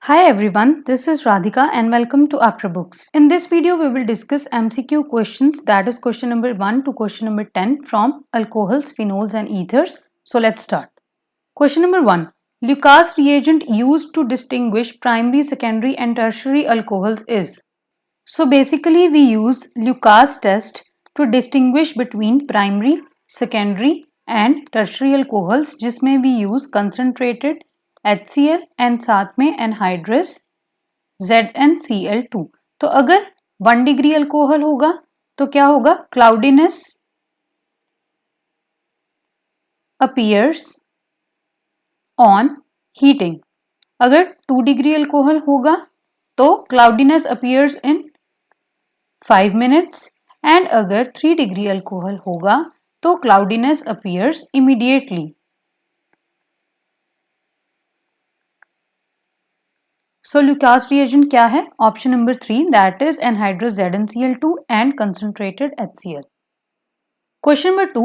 Hi everyone, this is Radhika and welcome to After Books. In this video, we will discuss MCQ questions, that is question number 1 to question number 10 from alcohols, phenols and ethers. So let's start. Question number 1. Lucas reagent used to distinguish primary, secondary and tertiary alcohols is. So basically we use Lucas test to distinguish between primary, secondary and tertiary alcohols जिसमें we use concentrated HCl and साथ में anhydrous ZnCl2। तो अगर 1 degree alcohol होगा तो क्या होगा? Cloudiness appears on heating। अगर 2 डिग्री अल्कोहल होगा तो cloudiness appears in 5 minutes and अगर 3 डिग्री अल्कोहल होगा तो cloudiness appears immediately। So Lucas reagent क्या है? Option number 3, that is anhydrous ZnCl2 and concentrated HCl. Question number 2.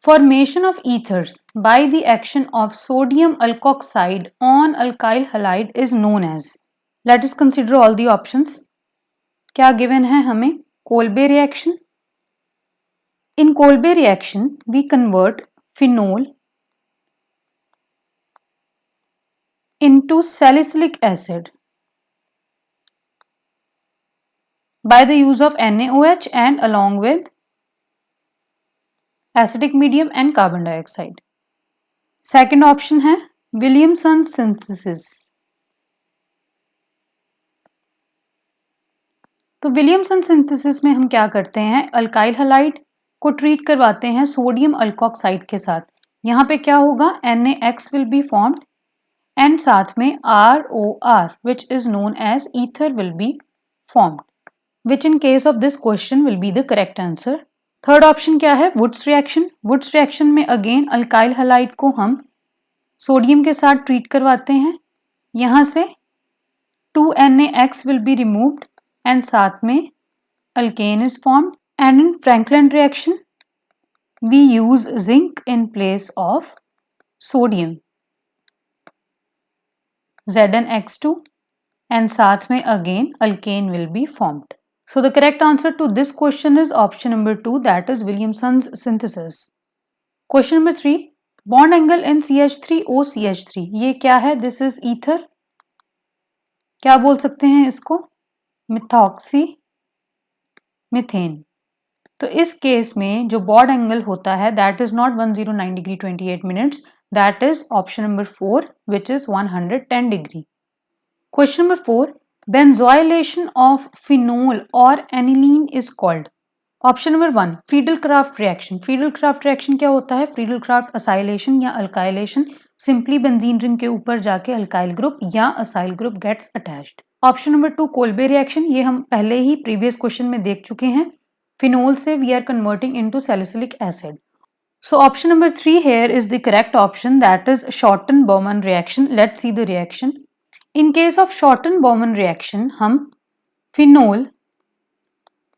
Formation of ethers by the action of sodium alkoxide on alkyl halide is known as. Let us consider all the options. क्या given है हमें? Kolbe reaction. In Kolbe reaction, we convert phenol into salicylic acid by the use of NaOH and along with acidic medium and carbon dioxide. Second option है Williamson synthesis। तो Williamson synthesis में हम क्या करते हैं? Alkyl halide को treat करवाते हैं सोडियम अल्कोक्साइड के साथ। यहाँ पे क्या होगा? NaX will be formed and साथ में ROR which is known as ether will be formed, which in case of this question will be the correct answer. Third option क्या है? Wurtz reaction. वुड्स रिएक्शन में again alkyl halide को हम sodium के साथ treat करवाते हैं। यहाँ से 2NaX will be removed and साथ में alkane is formed, and in Franklin reaction we use zinc in place of sodium, ZnX2 and साथ में again alkane will be formed. So the correct answer to this question is option number 2, that is Williamson's synthesis. Question number 3. Bond angle in CH3OCH3 ये क्या है? This is ether। क्या बोल सकते हैं इसको? Methoxy methane. तो इस केस में जो बॉन्ड एंगल होता है that is not 109 degree 28 minutes, that is option number 4 which is 110 degree. Question number 4. Benzoylation of phenol और aniline is called. Option number 1 Friedel Crafts reaction. Friedel Crafts reaction क्या होता है? Friedel Crafts acylation या alkylation. Simply benzene ring के ऊपर जाके alkyl group या acyl group gets attached. Option number 2 Kolbe reaction, ये हम पहले ही प्रीवियस क्वेश्चन में देख चुके हैं। फिनोल से we are converting into salicylic acid. So option number 3 here is the correct option, that is Shorten-Bowman reaction. Let's see the reaction. In case of Shorten-Bowman reaction हम phenol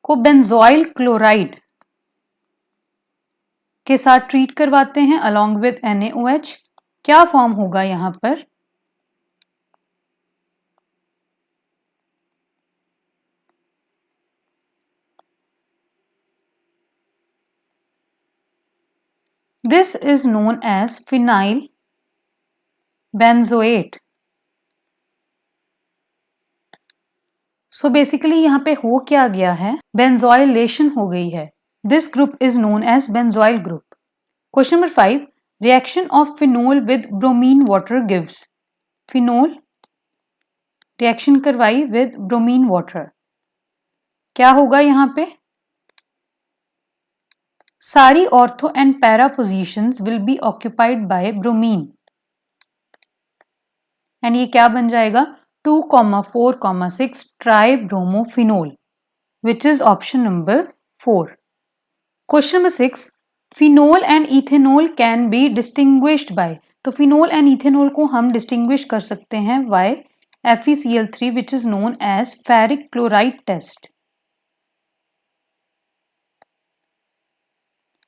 को benzoyl chloride के साथ treat करवाते हैं along with NaOH। क्या form होगा यहां पर? This is known as phenyl benzoate. So basically यहाँ पे हो क्या गया है? बेंजोइलेशन हो गई है। This group is known as benzoyl group. Question number 5. Reaction of phenol with bromine water gives. Phenol reaction करवाई विद ब्रोमीन वाटर, क्या होगा यहाँ पे? सारी ortho and para positions will be occupied by bromine and ये क्या बन जाएगा? 2,4,6 ट्राइब्रोमोफिनोल which is option number 4. Question number 6. Phenol and ethanol can be distinguished by. तो phenol and ethanol को हम distinguish कर सकते हैं by FeCl3 which is known as ferric chloride test.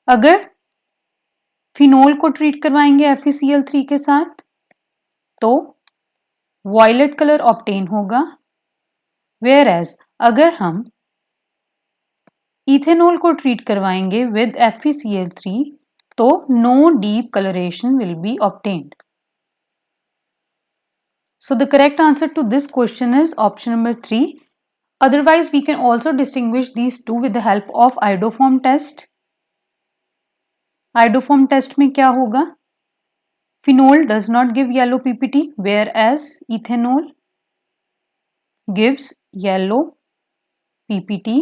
अगर फिनोल को ट्रीट करवाएंगे FeCl3 के साथ तो वॉयलेट कलर ऑब्टेन होगा, वेयर एज अगर हम इथेनॉल को ट्रीट करवाएंगे विद FeCl3 तो no deep colouration will be obtained. So the correct answer to this question is option number 3. Otherwise, we can also distinguish these two with the help of iodoform test. Iodoform test में क्या होगा? Phenol does not give yellow PPT, whereas ethanol gives yellow PPT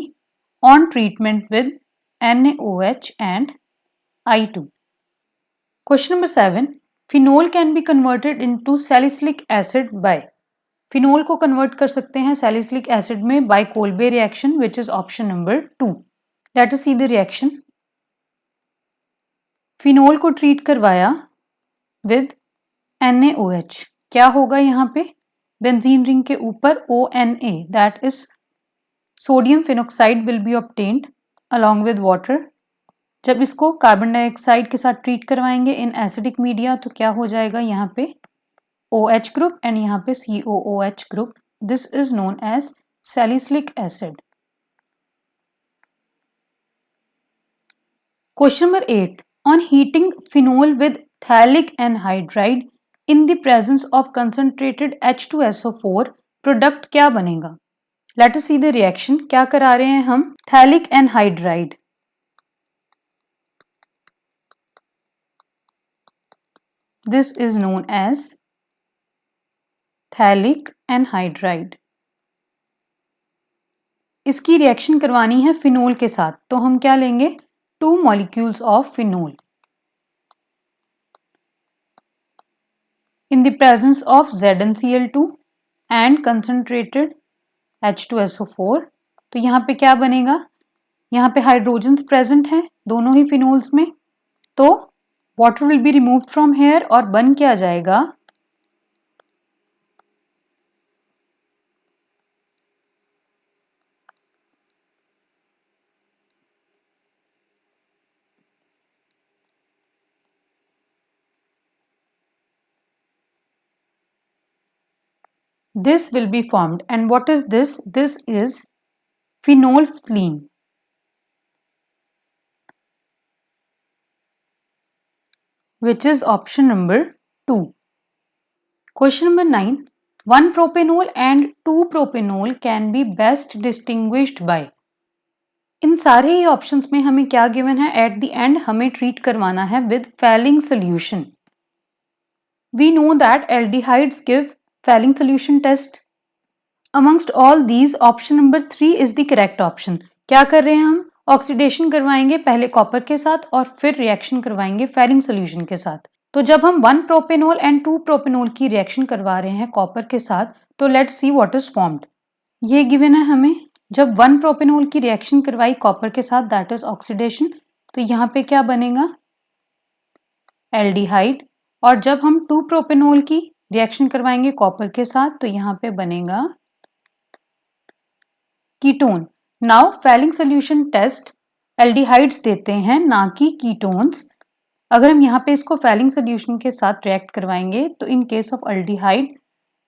on treatment with NaOH and I2. Question number 7. Phenol can be converted into salicylic acid by. Phenol को convert कर सकते हैं salicylic acid में by Kolbe reaction which is option number 2. Let us see the reaction. Phenol को treat करवाया with NaOH. क्या होगा यहाँ पे? बेंजीन रिंग के ऊपर ONA that is sodium phenoxide will be obtained along with water. जब इसको कार्बन डाइऑक्साइड के साथ ट्रीट करवाएंगे इन एसिडिक मीडिया तो क्या हो जाएगा यहाँ पे OH group and यहाँ पे COOH group. This is known as salicylic acid. Question number 8. On heating phenol with phthalic anhydride in the presence of concentrated H2SO4 product क्या बनेगा? Let us see the reaction. क्या करा रहे हैं हम? Phthalic anhydride. This is known as phthalic anhydride. इसकी reaction करवानी है फिनोल के साथ तो हम क्या लेंगे 2 molecules of phenol in the presence of ZnCl2 and concentrated H2SO4. तो यहाँ पे क्या बनेगा? यहाँ पे हाइड्रोजन्स प्रेजेंट हैं दोनों ही फिनोल्स में तो water will be removed from here और बन क्या जाएगा this will be formed. And what is this? This is phenolphthalein. Which is option number 2. Question number 9. 1 propanol and 2 propanol can be best distinguished by. इन सारे ही options में हमें क्या given है? At the end हमें ट्रीट करवाना है with Fehling solution. We know that aldehydes give Fehling solution test. Amongst all these option number 3 is the correct option. क्या कर रहे हैं हम? ऑक्सीडेशन करवाएंगे पहले कॉपर के साथ और फिर रिएक्शन करवाएंगे फैलिंग सोल्यूशन के साथ. तो जब हम 1 प्रोपेनॉल एंड 2 प्रोपेनॉल की रिएक्शन करवा रहे हैं कॉपर के साथ तो let's see what is formed. ये गिवन है हमें. जब 1 प्रोपेनॉल की रिएक्शन करवाई कॉपर के साथ दैट इज ऑक्सीडेशन तो यहाँ पे क्या बनेगा एल्डिहाइड. और जब हम 2 प्रोपेनॉल की रिएक्शन करवाएंगे कॉपर के साथ तो यहाँ पे बनेगा ketone. Now Fehling solution test aldehydes देते हैं ना कि कीटोन्स. अगर हम यहाँ पे इसको फैलिंग सोल्यूशन के साथ रिएक्ट करवाएंगे तो in case of aldehyde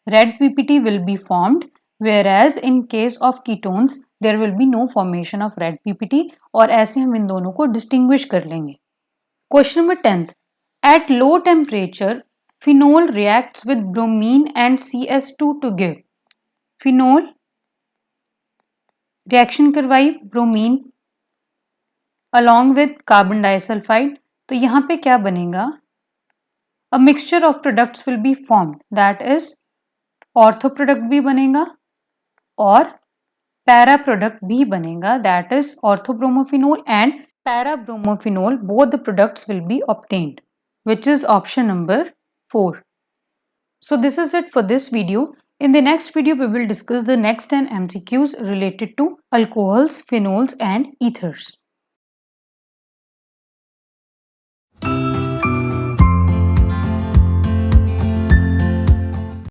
red PPT will be formed whereas in case of ketones there will be no formation of red PPT और ऐसे हम इन दोनों को distinguish कर लेंगे. Question number 10th. At low temperature phenol reacts with bromine and CS2 to give. Phenol reaction करवाई bromine along with carbon disulfide तो यहाँ पे क्या बनेगा A mixture of products will be formed that is ortho product भी बनेगा और para product भी बनेगा that is orthobromophenol and parabromophenol both the products will be obtained which is option number 4. So this is it for this video. In the next video we will discuss the next 10 MCQs related to alcohols, phenols and ethers.